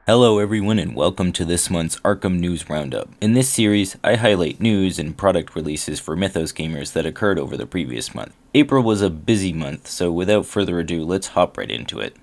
Hello everyone and welcome to this month's Arkham News Round-up. In this series, I highlight news and product releases for Mythos gamers that occurred over the previous month. April was a busy month, so without further ado, let's hop right into it.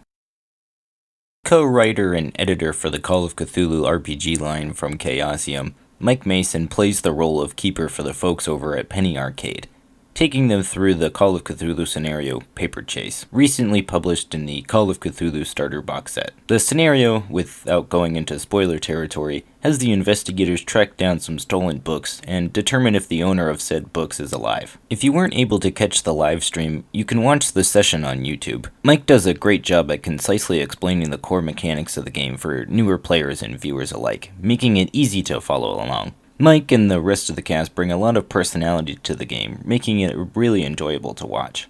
Co-writer and editor for the Call of Cthulhu RPG line from Chaosium, Mike Mason plays the role of keeper for the folks over at Penny Arcade, taking them through the Call of Cthulhu scenario, Paper Chase, recently published in the Call of Cthulhu starter box set. The scenario, without going into spoiler territory, has the investigators track down some stolen books and determine if the owner of said books is alive. If you weren't able to catch the live stream, you can watch the session on YouTube. Mike does a great job at concisely explaining the core mechanics of the game for newer players and viewers alike, making it easy to follow along. Mike and the rest of the cast bring a lot of personality to the game, making it really enjoyable to watch.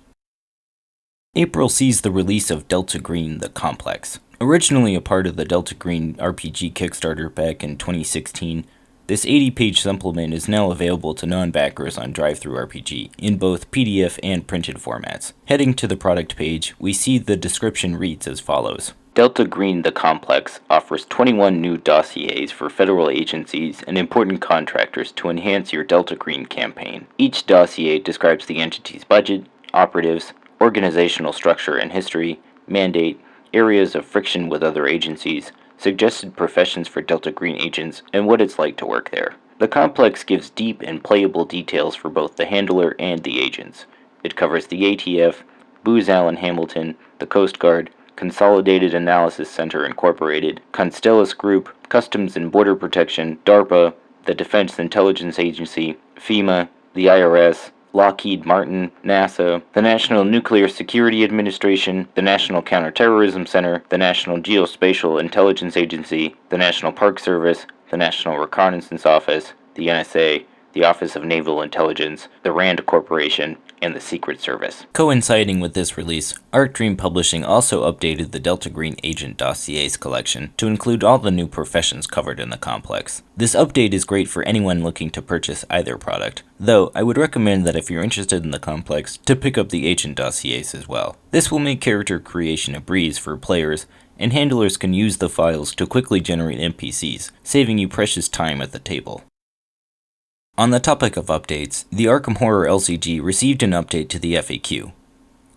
April sees the release of Delta Green: The Complex. Originally a part of the Delta Green RPG Kickstarter back in 2016, this 80-page supplement is now available to non-backers on DriveThruRPG in both PDF and printed formats. Heading to the product page, we see the description reads as follows. Delta Green: The Complex offers 21 new dossiers for federal agencies and important contractors to enhance your Delta Green campaign. Each dossier describes the entity's budget, operatives, organizational structure and history, mandate, areas of friction with other agencies, suggested professions for Delta Green agents, and what it's like to work there. The complex gives deep and playable details for both the handler and the agents. It covers the ATF, Booz Allen Hamilton, the Coast Guard, Consolidated Analysis Center Incorporated, Constellus Group, Customs and Border Protection, DARPA, the Defense Intelligence Agency, FEMA, the IRS, Lockheed Martin, NASA, the National Nuclear Security Administration, the National Counterterrorism Center, the National Geospatial Intelligence Agency, the National Park Service, the National Reconnaissance Office, the NSA, the Office of Naval Intelligence, the RAND Corporation, and the Secret Service. Coinciding with this release, Art Dream Publishing also updated the Delta Green Agent Dossiers collection to include all the new professions covered in the complex. This update is great for anyone looking to purchase either product, though I would recommend that if you're interested in the complex, to pick up the Agent Dossiers as well. This will make character creation a breeze for players, and handlers can use the files to quickly generate NPCs, saving you precious time at the table. On the topic of updates, the Arkham Horror LCG received an update to the FAQ.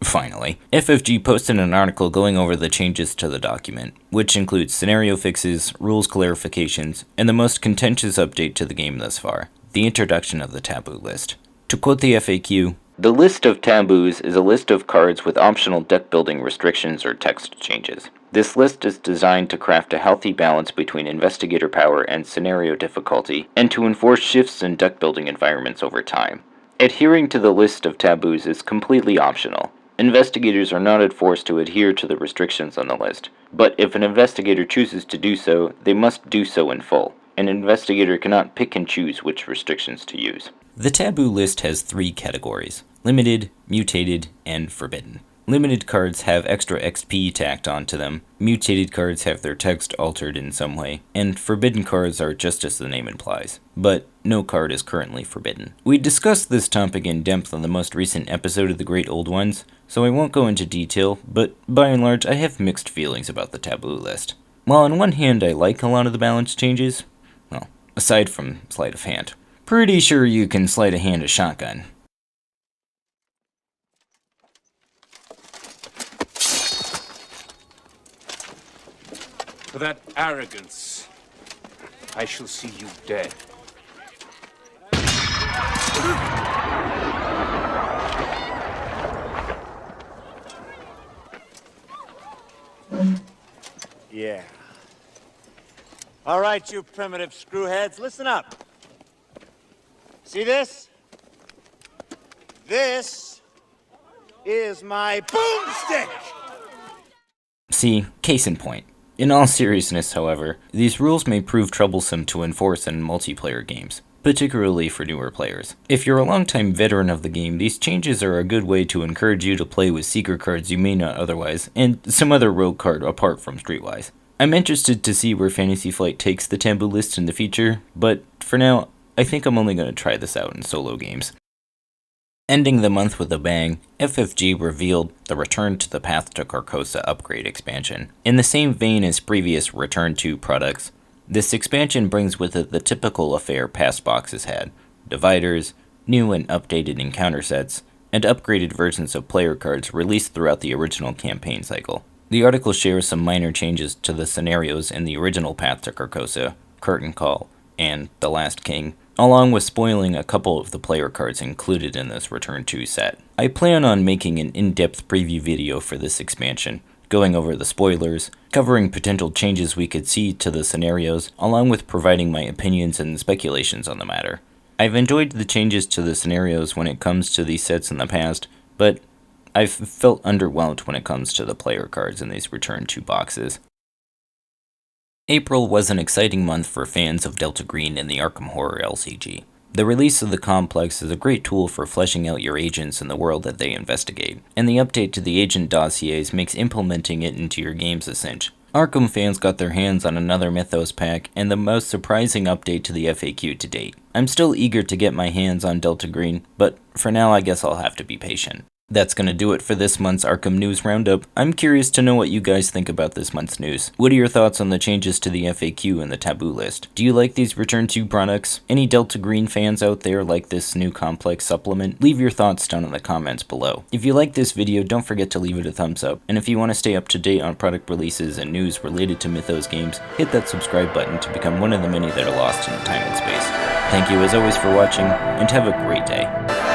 Finally, FFG posted an article going over the changes to the document, which includes scenario fixes, rules clarifications, and the most contentious update to the game thus far, the introduction of the taboo list. To quote the FAQ, "The list of taboos is a list of cards with optional deck building restrictions or text changes. This list is designed to craft a healthy balance between investigator power and scenario difficulty, and to enforce shifts in deck building environments over time. Adhering to the list of taboos is completely optional. Investigators are not forced to adhere to the restrictions on the list, but if an investigator chooses to do so, they must do so in full. An investigator cannot pick and choose which restrictions to use." The taboo list has 3 categories: limited, mutated, and forbidden. Limited cards have extra XP tacked onto them, mutated cards have their text altered in some way, and forbidden cards are just as the name implies. But no card is currently forbidden. We discussed this topic in depth on the most recent episode of The Great Old Ones, so I won't go into detail, but by and large I have mixed feelings about the taboo list. While on one hand I like a lot of the balance changes, well, aside from sleight of hand. Pretty sure you can sleight of hand a shotgun. For that arrogance, I shall see you dead. Yeah. All right, you primitive screwheads, listen up. See this? This is my boomstick! See, case in point. In all seriousness, however, these rules may prove troublesome to enforce in multiplayer games, particularly for newer players. If you're a longtime veteran of the game, these changes are a good way to encourage you to play with secret cards you may not otherwise, and some other rogue card apart from Streetwise. I'm interested to see where Fantasy Flight takes the taboo list in the future, but for now, I think I'm only going to try this out in solo games. Ending the month with a bang, FFG revealed the Return to the Path to Carcosa upgrade expansion. In the same vein as previous Return to products, this expansion brings with it the typical affair past boxes had: dividers, new and updated encounter sets, and upgraded versions of player cards released throughout the original campaign cycle. The article shares some minor changes to the scenarios in the original Path to Carcosa, Curtain Call, and The Last King, along with spoiling a couple of the player cards included in this Return to set. I plan on making an in-depth preview video for this expansion, going over the spoilers, covering potential changes we could see to the scenarios, along with providing my opinions and speculations on the matter. I've enjoyed the changes to the scenarios when it comes to these sets in the past, but I've felt underwhelmed when it comes to the player cards in these Return to boxes. April was an exciting month for fans of Delta Green and the Arkham Horror LCG. The release of the complex is a great tool for fleshing out your agents in the world that they investigate, and the update to the agent dossiers makes implementing it into your games a cinch. Arkham fans got their hands on another Mythos pack, and the most surprising update to the FAQ to date. I'm still eager to get my hands on Delta Green, but for now I guess I'll have to be patient. That's gonna do it for this month's Arkham News Roundup. I'm curious to know what you guys think about this month's news. What are your thoughts on the changes to the FAQ and the taboo list? Do you like these Return to products? Any Delta Green fans out there like this new complex supplement? Leave your thoughts down in the comments below. If you like this video, don't forget to leave it a thumbs up. And if you want to stay up to date on product releases and news related to Mythos games, hit that subscribe button to become one of the many that are lost in time and space. Thank you as always for watching, and have a great day.